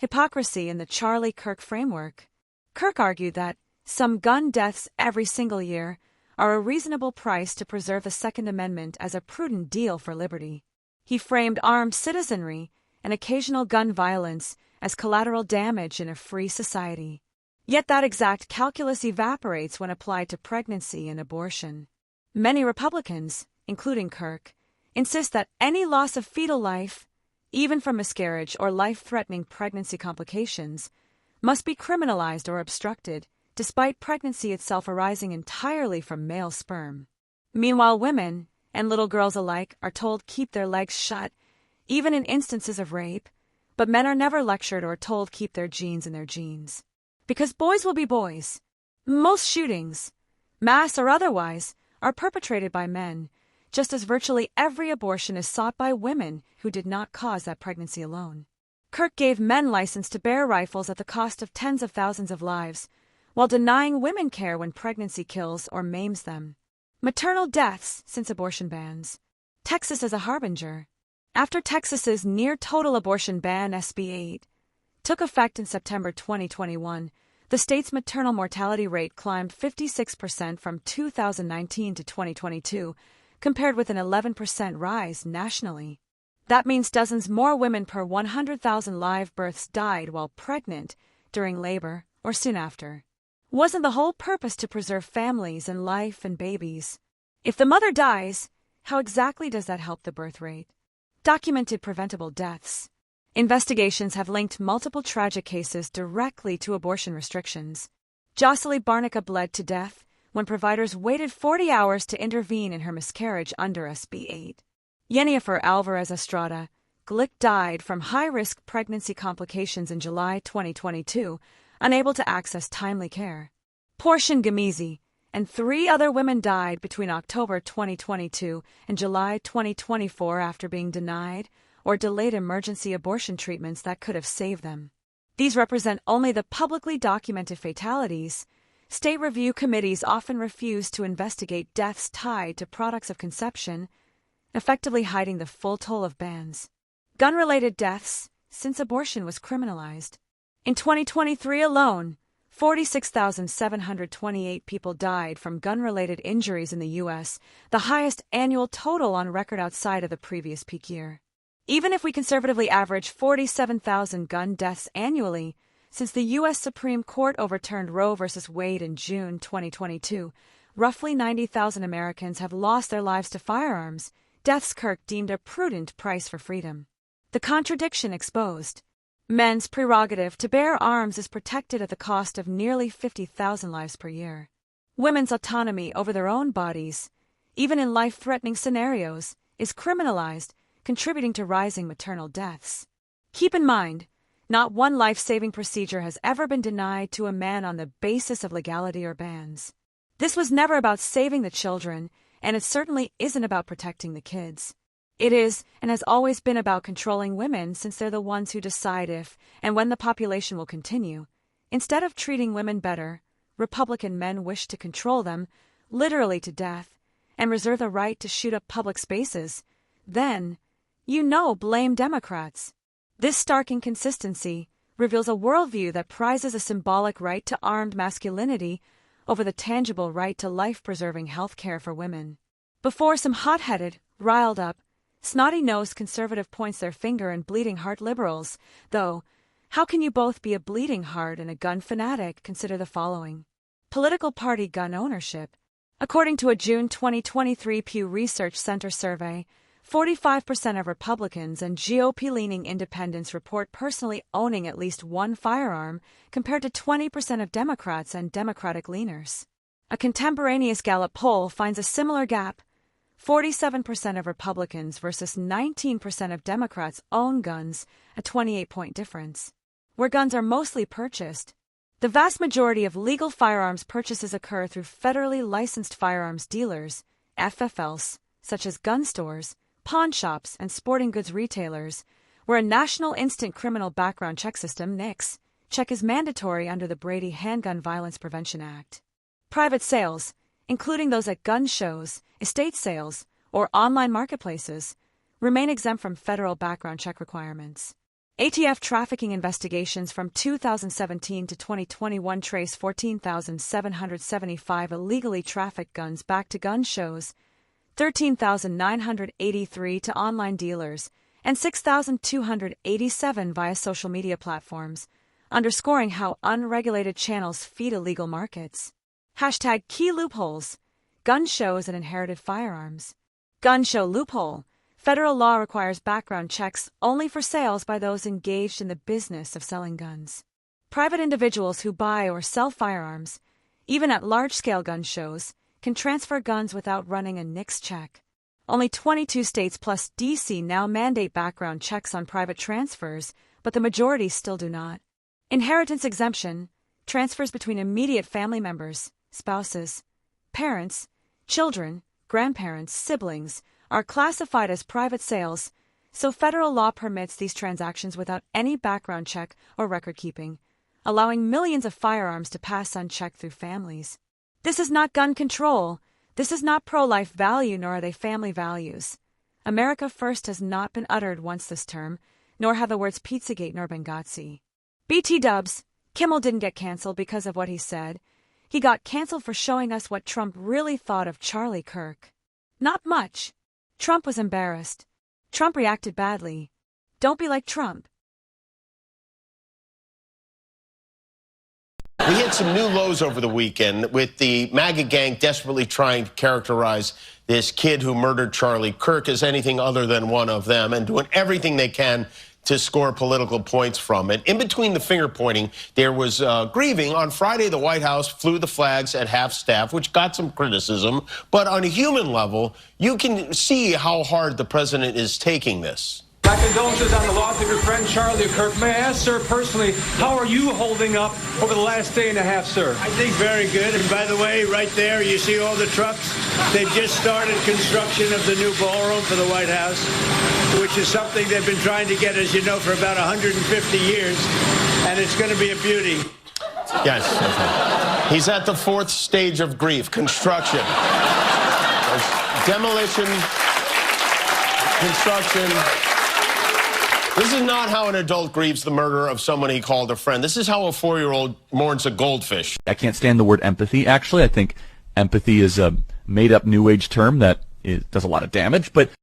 Hypocrisy in the Charlie Kirk framework. Kirk argued that some gun deaths every single year are a reasonable price to preserve the Second Amendment as a prudent deal for liberty. He framed armed citizenry and occasional gun violence as collateral damage in a free society. Yet that exact calculus evaporates when applied to pregnancy and abortion. Many Republicans, including Kirk, insist that any loss of fetal life, even from miscarriage or life-threatening pregnancy complications, must be criminalized or obstructed, despite pregnancy itself arising entirely from male sperm. Meanwhile, women, and little girls alike, are told keep their legs shut, even in instances of rape, but men are never lectured or told keep their genes in their jeans. Because boys will be boys. Most shootings, mass or otherwise, are perpetrated by men, just as virtually every abortion is sought by women who did not cause that pregnancy alone. Kirk gave men license to bear rifles at the cost of tens of thousands of lives, while denying women care when pregnancy kills or maims them. Maternal deaths since abortion bans. Texas as a harbinger. After Texas's near-total abortion ban SB 8 took effect in September 2021, the state's maternal mortality rate climbed 56% from 2019 to 2022, compared with an 11% rise nationally. That means dozens more women per 100,000 live births died while pregnant, during labor, or soon after. Wasn't the whole purpose to preserve families and life and babies? If the mother dies, how exactly does that help the birth rate? Documented preventable deaths. Investigations have linked multiple tragic cases directly to abortion restrictions. Jocelyn Barnica bled to death when providers waited 40 hours to intervene in her miscarriage under SB 8. Yennefer Alvarez Estrada Glick died from high-risk pregnancy complications in July 2022, unable to access timely care. Portion Gamizi and 3 other women died between October 2022 and July 2024 after being denied or delayed emergency abortion treatments that could have saved them. These represent only the publicly documented fatalities. State review committees often refuse to investigate deaths tied to products of conception, effectively hiding the full toll of bans. Gun-related deaths since abortion was criminalized. In 2023 alone, 46,728 people died from gun-related injuries in the U.S., the highest annual total on record outside of the previous peak year. Even if we conservatively average 47,000 gun deaths annually, since the U.S. Supreme Court overturned Roe v. Wade in June 2022, roughly 90,000 Americans have lost their lives to firearms, deaths Kirk deemed a prudent price for freedom. The contradiction exposed. Men's prerogative to bear arms is protected at the cost of nearly 50,000 lives per year. Women's autonomy over their own bodies, even in life-threatening scenarios, is criminalized, contributing to rising maternal deaths. Keep in mind, not one life-saving procedure has ever been denied to a man on the basis of legality or bans. This was never about saving the children, and it certainly isn't about protecting the kids. It is, and has always been, about controlling women, since they're the ones who decide if and when the population will continue. Instead of treating women better, Republican men wish to control them, literally to death, and reserve the right to shoot up public spaces. Then, blame Democrats. This stark inconsistency reveals a worldview that prizes a symbolic right to armed masculinity over the tangible right to life-preserving health care for women. Before some hot-headed, riled-up, snotty-nosed conservative points their finger and bleeding-heart liberals, though, how can you both be a bleeding heart and a gun fanatic? Consider the following. Political party gun ownership. According to a June 2023 Pew Research Center survey, 45% of Republicans and GOP-leaning independents report personally owning at least one firearm, compared to 20% of Democrats and Democratic leaners. A contemporaneous Gallup poll finds a similar gap. 47% of Republicans versus 19% of Democrats own guns, a 28-point difference. Where guns are mostly purchased, the vast majority of legal firearms purchases occur through federally licensed firearms dealers, FFLs, such as gun stores, pawn shops, and sporting goods retailers, where a National Instant Criminal Background Check System (NICS) check is mandatory under the Brady Handgun Violence Prevention Act. Private sales, including those at gun shows, estate sales, or online marketplaces, remain exempt from federal background check requirements. ATF trafficking investigations from 2017 to 2021 trace 14,775 illegally trafficked guns back to gun shows, 13,983 to online dealers, and 6,287 via social media platforms, underscoring how unregulated channels feed illegal markets. Hashtag key loopholes, gun shows and inherited firearms. Gun show loophole. Federal law requires background checks only for sales by those engaged in the business of selling guns. Private individuals who buy or sell firearms, even at large-scale gun shows, can transfer guns without running a NICS check. Only 22 states plus D.C. now mandate background checks on private transfers, but the majority still do not. Inheritance exemption, transfers between immediate family members, spouses, parents, children, grandparents, siblings, are classified as private sales, so federal law permits these transactions without any background check or record keeping, allowing millions of firearms to pass unchecked through families. This is not gun control. This is not pro-life value, nor are they family values. America First has not been uttered once this term, nor have the words Pizzagate nor Benghazi. BT dubs, Kimmel didn't get canceled because of what he said. He got canceled for showing us what Trump really thought of Charlie Kirk. Not much. Trump was embarrassed. Trump reacted badly. Don't be like Trump. We hit some new lows over the weekend with the MAGA gang desperately trying to characterize this kid who murdered Charlie Kirk as anything other than one of them and doing everything they can to score political points from it. In between the finger pointing, there was grieving. On Friday, the White House flew the flags at half staff, which got some criticism. But on a human level, you can see how hard the president is taking this. My condolences on the loss of your friend Charlie Kirk. May I ask, sir, personally, how are you holding up over the last day and a half, sir? I think very good. And by the way, right there, you see all the trucks? They've just started construction of the new ballroom for the White House, which is something they've been trying to get, as you know, for about 150 years. And it's going to be a beauty. Yes. He's at the fourth stage of grief, construction. Demolition, construction. This is not how an adult grieves the murder of someone he called a friend. This is how a 4-year-old mourns a goldfish. I can't stand the word empathy. Actually, I think empathy is a made-up New Age term that does a lot of damage. But